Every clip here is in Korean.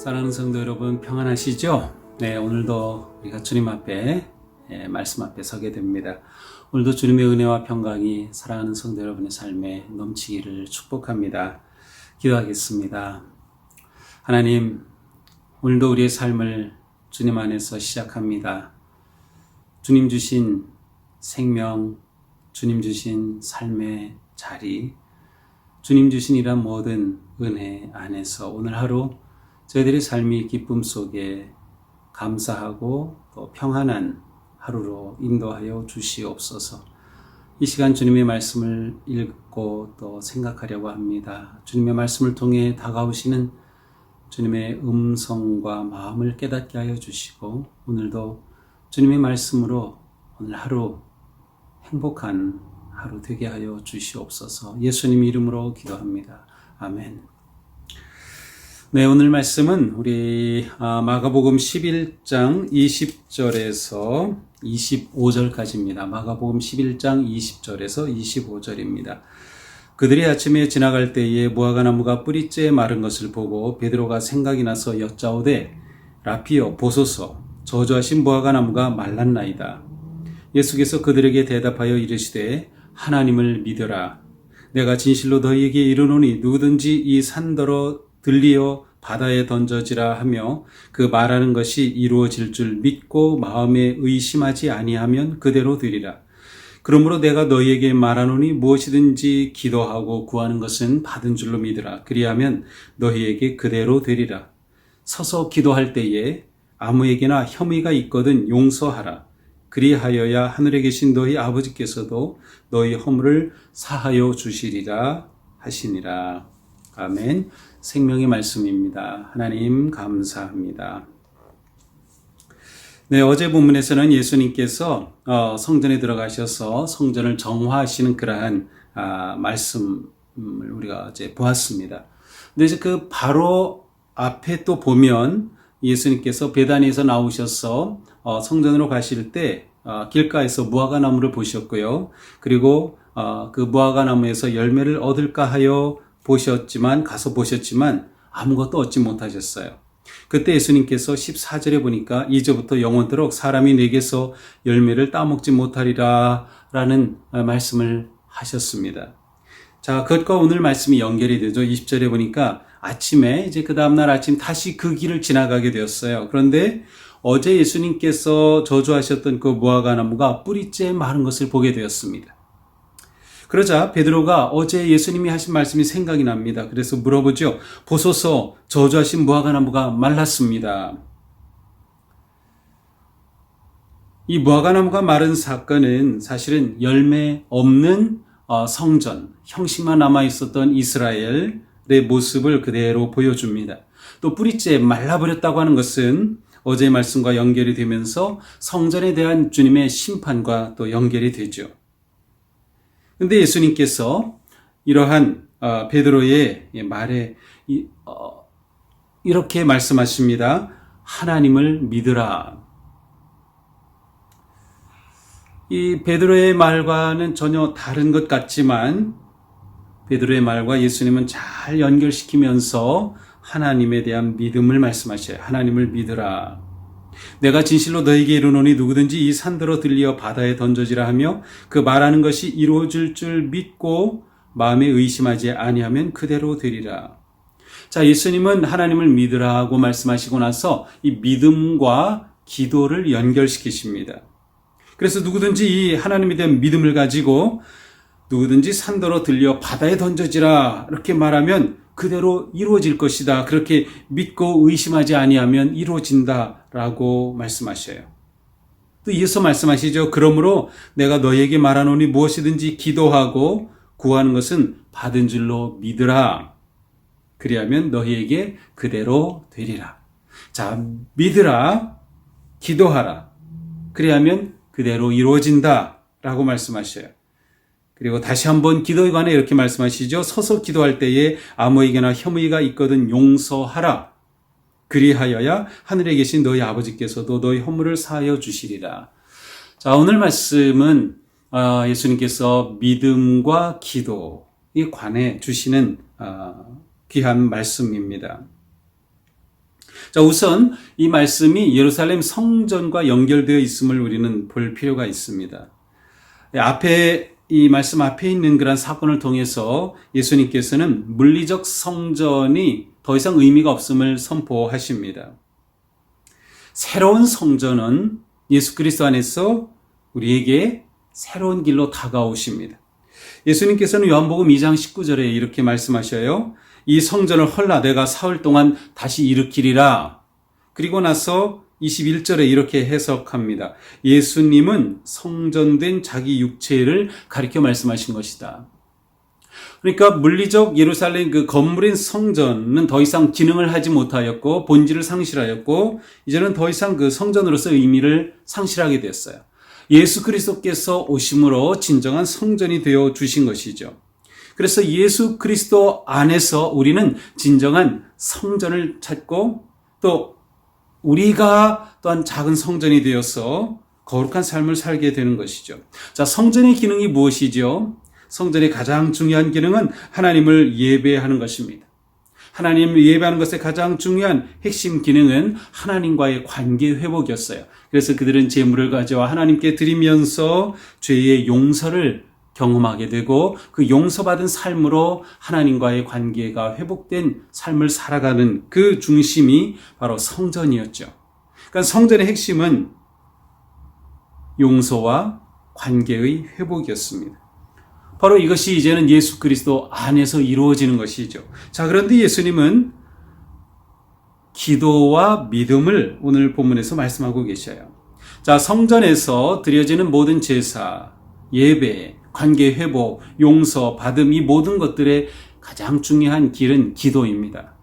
사랑하는 성도 여러분, 평안하시죠? 네, 오늘도 우리가 주님 앞에 말씀 앞에 서게 됩니다. 오늘도 주님의 은혜와 평강이 사랑하는 성도 여러분의 삶에 넘치기를 축복합니다. 기도하겠습니다. 하나님, 오늘도 우리의 삶을 주님 안에서 시작합니다. 주님 주신 생명, 주님 주신 삶의 자리, 주님 주신 이런 모든 은혜 안에서 오늘 하루 저희들의 삶이 기쁨 속에 감사하고 또 평안한 하루로 인도하여 주시옵소서. 이 시간 주님의 말씀을 읽고 또 생각하려고 합니다. 주님의 말씀을 통해 다가오시는 주님의 음성과 마음을 깨닫게 하여 주시고, 오늘도 주님의 말씀으로 오늘 하루 행복한 하루 되게 하여 주시옵소서. 예수님 이름으로 기도합니다. 아멘. 네, 오늘 말씀은 우리 마가복음 11장 20절에서 25절까지입니다. 마가복음 11장 20절에서 25절입니다. 그들이 아침에 지나갈 때에 무화과 나무가 뿌리째 마른 것을 보고 베드로가 생각이 나서 여짜오되 라피여 보소서, 저주하신 무화과 나무가 말랐나이다. 예수께서 그들에게 대답하여 이르시되 하나님을 믿어라. 내가 진실로 너희에게 이르노니 누구든지 이 산더러 들리어 바다에 던져지라 하며 그 말하는 것이 이루어질 줄 믿고 마음에 의심하지 아니하면 그대로 되리라. 그러므로 내가 너희에게 말하노니 무엇이든지 기도하고 구하는 것은 받은 줄로 믿으라. 그리하면 너희에게 그대로 되리라. 서서 기도할 때에 아무에게나 혐의가 있거든 용서하라. 그리하여야 하늘에 계신 너희 아버지께서도 너희 허물을 사하여 주시리라 하시니라. 아멘. 생명의 말씀입니다. 하나님 감사합니다. 네, 어제 본문에서는 예수님께서 성전에 들어가셔서 성전을 정화하시는 그러한 말씀을 우리가 어제 보았습니다. 근데 이제 그 바로 앞에 또 보면 예수님께서 베다니에서 나오셔서 성전으로 가실 때 길가에서 무화과 나무를 보셨고요. 그리고 그 무화과 나무에서 열매를 얻을까 하여 가서 보셨지만 아무것도 얻지 못하셨어요. 그때 예수님께서 14절에 보니까 이제부터 영원토록 사람이 내게서 열매를 따먹지 못하리라 라는 말씀을 하셨습니다. 자, 그것과 오늘 말씀이 연결이 되죠. 20절에 보니까 아침에 이제 그 다음날 아침 다시 그 길을 지나가게 되었어요. 그런데 어제 예수님께서 저주하셨던 그 무화과 나무가 뿌리째 마른 것을 보게 되었습니다. 그러자 베드로가 어제 예수님이 하신 말씀이 생각이 납니다. 그래서 물어보죠. 보소서, 저주하신 무화과 나무가 말랐습니다. 이 무화과 나무가 마른 사건은 사실은 열매 없는 성전, 형식만 남아 있었던 이스라엘의 모습을 그대로 보여줍니다. 또 뿌리째 말라버렸다고 하는 것은 어제의 말씀과 연결이 되면서 성전에 대한 주님의 심판과 또 연결이 되죠. 근데 예수님께서 이러한 베드로의 말에 이렇게 말씀하십니다. 하나님을 믿으라. 이 베드로의 말과는 전혀 다른 것 같지만 베드로의 말과 예수님은 잘 연결시키면서 하나님에 대한 믿음을 말씀하셔요. 하나님을 믿으라. 내가 진실로 너에게 이르노니 누구든지 이 산더러 들리어 바다에 던져지라 하며 그 말하는 것이 이루어질 줄 믿고 마음에 의심하지 아니하면 그대로 되리라. 자, 예수님은 하나님을 믿으라고 말씀하시고 나서 이 믿음과 기도를 연결시키십니다. 그래서 누구든지 이 하나님에 대한 믿음을 가지고 누구든지 산더러 들려 바다에 던져지라 이렇게 말하면 그대로 이루어질 것이다. 그렇게 믿고 의심하지 아니하면 이루어진다라고 말씀하셔요. 또 이어서 말씀하시죠. 그러므로 내가 너희에게 말하노니 무엇이든지 기도하고 구하는 것은 받은 줄로 믿으라. 그리하면 너희에게 그대로 되리라. 자, 믿으라, 기도하라. 그리하면 그대로 이루어진다라고 말씀하셔요. 그리고 다시 한번 기도에 관해 이렇게 말씀하시죠. 서서 기도할 때에 아무에게나 혐의가 있거든 용서하라. 그리하여야 하늘에 계신 너희 아버지께서도 너희 허물을 사하여 주시리라. 자, 오늘 말씀은 예수님께서 믿음과 기도에 관해 주시는 귀한 말씀입니다. 자, 우선 이 말씀이 예루살렘 성전과 연결되어 있음을 우리는 볼 필요가 있습니다. 이 말씀 앞에 있는 그런 사건을 통해서 예수님께서는 물리적 성전이 더 이상 의미가 없음을 선포하십니다. 새로운 성전은 예수 그리스도 안에서 우리에게 새로운 길로 다가오십니다. 예수님께서는 요한복음 2장 19절에 이렇게 말씀하셔요. 이 성전을 헐라 내가 사흘 동안 다시 일으키리라. 그리고 나서 21절에 이렇게 해석합니다. 예수님은 성전된 자기 육체를 가리켜 말씀하신 것이다. 그러니까 물리적 예루살렘 그 건물인 성전은 더 이상 기능을 하지 못하였고 본질을 상실하였고 이제는 더 이상 그 성전으로서 의미를 상실하게 되었어요. 예수 그리스도께서 오심으로 진정한 성전이 되어 주신 것이죠. 그래서 예수 그리스도 안에서 우리는 진정한 성전을 찾고 또 우리가 또한 작은 성전이 되어서 거룩한 삶을 살게 되는 것이죠. 자, 성전의 기능이 무엇이죠? 성전의 가장 중요한 기능은 하나님을 예배하는 것입니다. 하나님을 예배하는 것의 가장 중요한 핵심 기능은 하나님과의 관계 회복이었어요. 그래서 그들은 제물을 가져와 하나님께 드리면서 죄의 용서를 경험하게 되고 그 용서받은 삶으로 하나님과의 관계가 회복된 삶을 살아가는 그 중심이 바로 성전이었죠. 그러니까 성전의 핵심은 용서와 관계의 회복이었습니다. 바로 이것이 이제는 예수 그리스도 안에서 이루어지는 것이죠. 자, 그런데 예수님은 기도와 믿음을 오늘 본문에서 말씀하고 계셔요. 자, 성전에서 드려지는 모든 제사, 예배, 관계 회복, 용서, 받음 이 모든 것들의 가장 중요한 길은 기도입니다.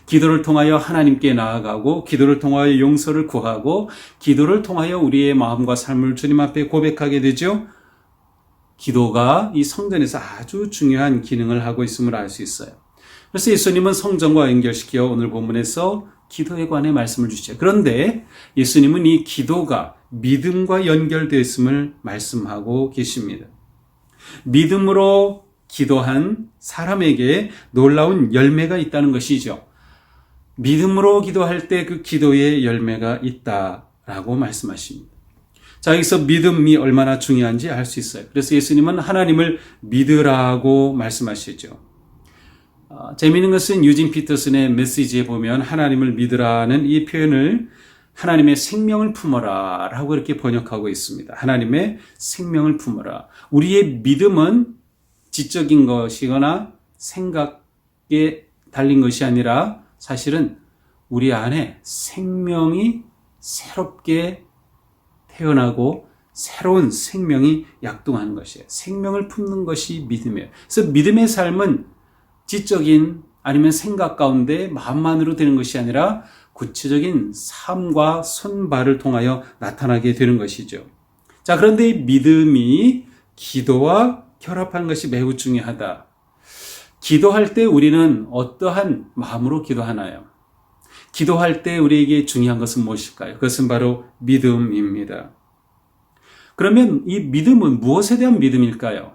기도를 통하여 하나님께 나아가고 기도를 통하여 용서를 구하고 기도를 통하여 우리의 마음과 삶을 주님 앞에 고백하게 되죠. 기도가 이 성전에서 아주 중요한 기능을 하고 있음을 알 수 있어요. 그래서 예수님은 성전과 연결시켜 오늘 본문에서 기도에 관해 말씀을 주시죠. 그런데 예수님은 이 기도가 믿음과 연결되어 있음을 말씀하고 계십니다. 믿음으로 기도한 사람에게 놀라운 열매가 있다는 것이죠. 믿음으로 기도할 때 그 기도의 열매가 있다라고 말씀하십니다. 자, 여기서 믿음이 얼마나 중요한지 알 수 있어요. 그래서 예수님은 하나님을 믿으라고 말씀하시죠. 재미있는 것은 유진 피터슨의 메시지에 보면 하나님을 믿으라는 이 표현을 하나님의 생명을 품어라 라고 이렇게 번역하고 있습니다. 하나님의 생명을 품어라. 우리의 믿음은 지적인 것이거나 생각에 달린 것이 아니라 사실은 우리 안에 생명이 새롭게 태어나고 새로운 생명이 약동하는 것이에요. 생명을 품는 것이 믿음이에요. 그래서 믿음의 삶은 지적인 아니면 생각 가운데 마음만으로 되는 것이 아니라 구체적인 삶과 손발을 통하여 나타나게 되는 것이죠. 자, 그런데 이 믿음이 기도와 결합하는 것이 매우 중요하다. 기도할 때 우리는 어떠한 마음으로 기도하나요? 기도할 때 우리에게 중요한 것은 무엇일까요? 그것은 바로 믿음입니다. 그러면 이 믿음은 무엇에 대한 믿음일까요?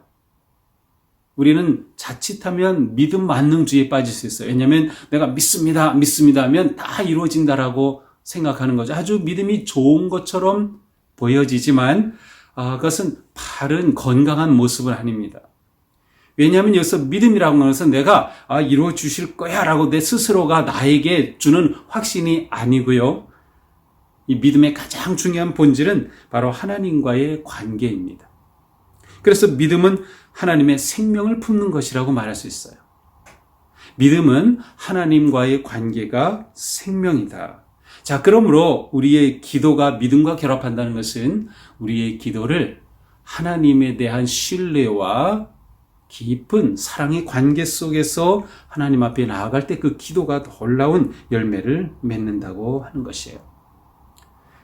우리는 자칫하면 믿음 만능주의에 빠질 수 있어요. 왜냐하면 내가 믿습니다 하면 다 이루어진다라고 생각하는 거죠. 아주 믿음이 좋은 것처럼 보여지지만 그것은 바른 건강한 모습은 아닙니다. 왜냐하면 여기서 믿음이라고 하는 것은 내가 이루어 주실 거야 라고 내 스스로가 나에게 주는 확신이 아니고요. 이 믿음의 가장 중요한 본질은 바로 하나님과의 관계입니다. 그래서 믿음은 하나님의 생명을 품는 것이라고 말할 수 있어요. 믿음은 하나님과의 관계가 생명이다. 자, 그러므로 우리의 기도가 믿음과 결합한다는 것은 우리의 기도를 하나님에 대한 신뢰와 깊은 사랑의 관계 속에서 하나님 앞에 나아갈 때 그 기도가 놀라운 열매를 맺는다고 하는 것이에요.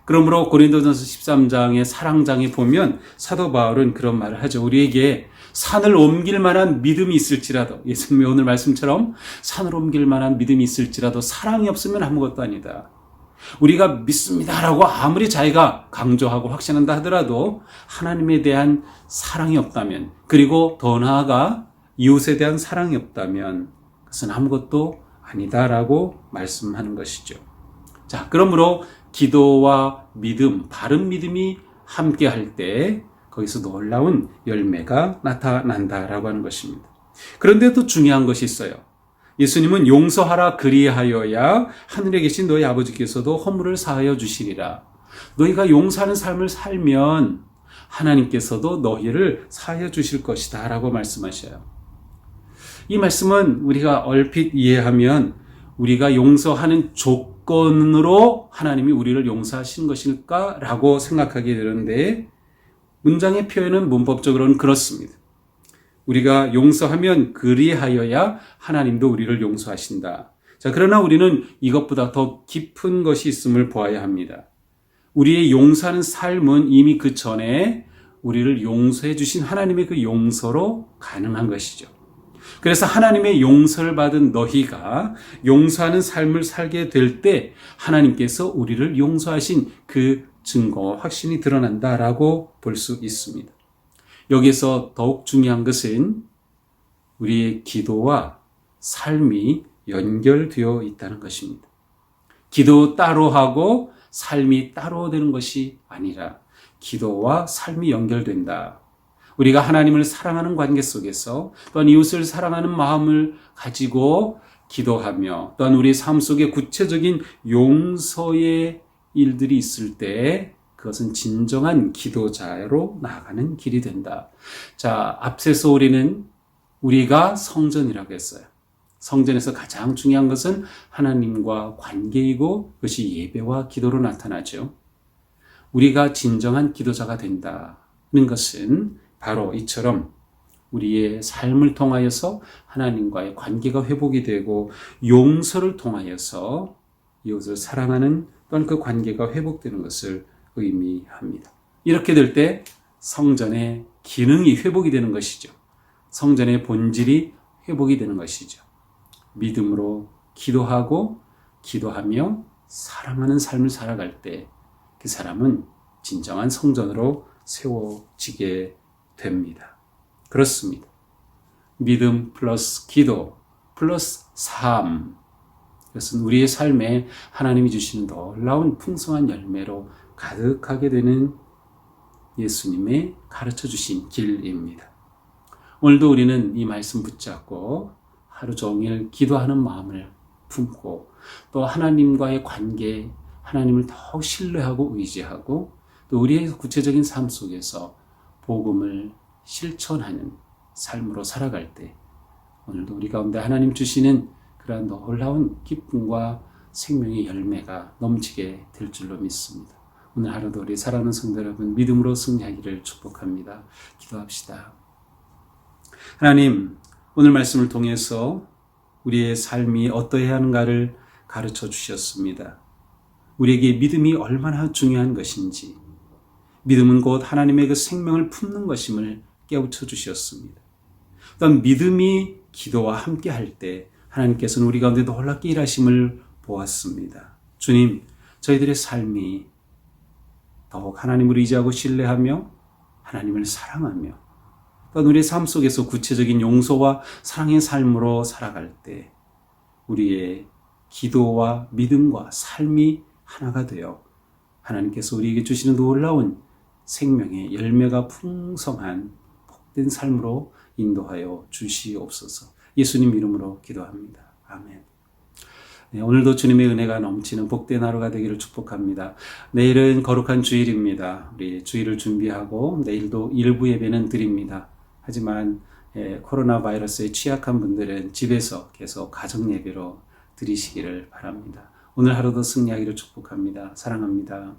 그러므로 고린도전서 13장의 사랑장에 보면 사도 바울은 그런 말을 하죠. 우리에게 산을 옮길 만한 믿음이 있을지라도, 예수님의 오늘 말씀처럼 산을 옮길 만한 믿음이 있을지라도 사랑이 없으면 아무것도 아니다. 우리가 믿습니다라고 아무리 자기가 강조하고 확신한다 하더라도 하나님에 대한 사랑이 없다면, 그리고 더 나아가 이웃에 대한 사랑이 없다면 그것은 아무것도 아니다라고 말씀하는 것이죠. 자, 그러므로 기도와 믿음, 바른 믿음이 함께 할 때 거기서 놀라운 열매가 나타난다라고 하는 것입니다. 그런데 또 중요한 것이 있어요. 예수님은 용서하라 그리하여야 하늘에 계신 너희 아버지께서도 허물을 사하여 주시리라. 너희가 용서하는 삶을 살면 하나님께서도 너희를 사하여 주실 것이다 라고 말씀하셔요. 이 말씀은 우리가 얼핏 이해하면 우리가 용서하는 조건으로 하나님이 우리를 용서하신 것일까 라고 생각하게 되는데, 문장의 표현은 문법적으로는 그렇습니다. 우리가 용서하면 그리하여야 하나님도 우리를 용서하신다. 자, 그러나 우리는 이것보다 더 깊은 것이 있음을 보아야 합니다. 우리의 용서하는 삶은 이미 그 전에 우리를 용서해 주신 하나님의 그 용서로 가능한 것이죠. 그래서 하나님의 용서를 받은 너희가 용서하는 삶을 살게 될 때 하나님께서 우리를 용서하신 그 증거와 확신이 드러난다라고 볼 수 있습니다. 여기서 더욱 중요한 것은 우리의 기도와 삶이 연결되어 있다는 것입니다. 기도 따로 하고 삶이 따로 되는 것이 아니라 기도와 삶이 연결된다. 우리가 하나님을 사랑하는 관계 속에서 또한 이웃을 사랑하는 마음을 가지고 기도하며 또한 우리 삶 속에 구체적인 용서의 일들이 있을 때 그것은 진정한 기도자로 나아가는 길이 된다. 자, 앞서서 우리가 성전이라고 했어요. 성전에서 가장 중요한 것은 하나님과 관계이고 그것이 예배와 기도로 나타나죠. 우리가 진정한 기도자가 된다는 것은 바로 이처럼 우리의 삶을 통하여서 하나님과의 관계가 회복이 되고 용서를 통하여서 이웃을 사랑하는 또한 그 관계가 회복되는 것을 의미합니다. 이렇게 될 때 성전의 기능이 회복이 되는 것이죠. 성전의 본질이 회복이 되는 것이죠. 믿음으로 기도하며 사랑하는 삶을 살아갈 때 그 사람은 진정한 성전으로 세워지게 됩니다. 그렇습니다. 믿음 플러스 기도 플러스 삶. 그것은 우리의 삶에 하나님이 주시는 놀라운 풍성한 열매로 가득하게 되는 예수님의 가르쳐 주신 길입니다. 오늘도 우리는 이 말씀 붙잡고 하루 종일 기도하는 마음을 품고 또 하나님과의 관계, 하나님을 더욱 신뢰하고 의지하고 또 우리의 구체적인 삶 속에서 복음을 실천하는 삶으로 살아갈 때 오늘도 우리 가운데 하나님 주시는 그러한 놀라운 기쁨과 생명의 열매가 넘치게 될 줄로 믿습니다. 오늘 하루도 우리 사랑하는 성도 여러분 믿음으로 승리하기를 축복합니다. 기도합시다. 하나님, 오늘 말씀을 통해서 우리의 삶이 어떠해야 하는가를 가르쳐 주셨습니다. 우리에게 믿음이 얼마나 중요한 것인지, 믿음은 곧 하나님의 그 생명을 품는 것임을 깨우쳐 주셨습니다. 또한 믿음이 기도와 함께 할 때 하나님께서는 우리 가운데 놀랍게 일하심을 보았습니다. 주님, 저희들의 삶이 더욱 하나님을 의지하고 신뢰하며 하나님을 사랑하며 또한 우리의 삶 속에서 구체적인 용서와 사랑의 삶으로 살아갈 때 우리의 기도와 믿음과 삶이 하나가 되어 하나님께서 우리에게 주시는 놀라운 생명의 열매가 풍성한 복된 삶으로 인도하여 주시옵소서. 예수님 이름으로 기도합니다. 아멘. 네, 오늘도 주님의 은혜가 넘치는 복된 하루가 되기를 축복합니다. 내일은 거룩한 주일입니다. 우리 주일을 준비하고 내일도 일부 예배는 드립니다. 하지만 코로나 바이러스에 취약한 분들은 집에서 계속 가정 예배로 드리시기를 바랍니다. 오늘 하루도 승리하기를 축복합니다. 사랑합니다.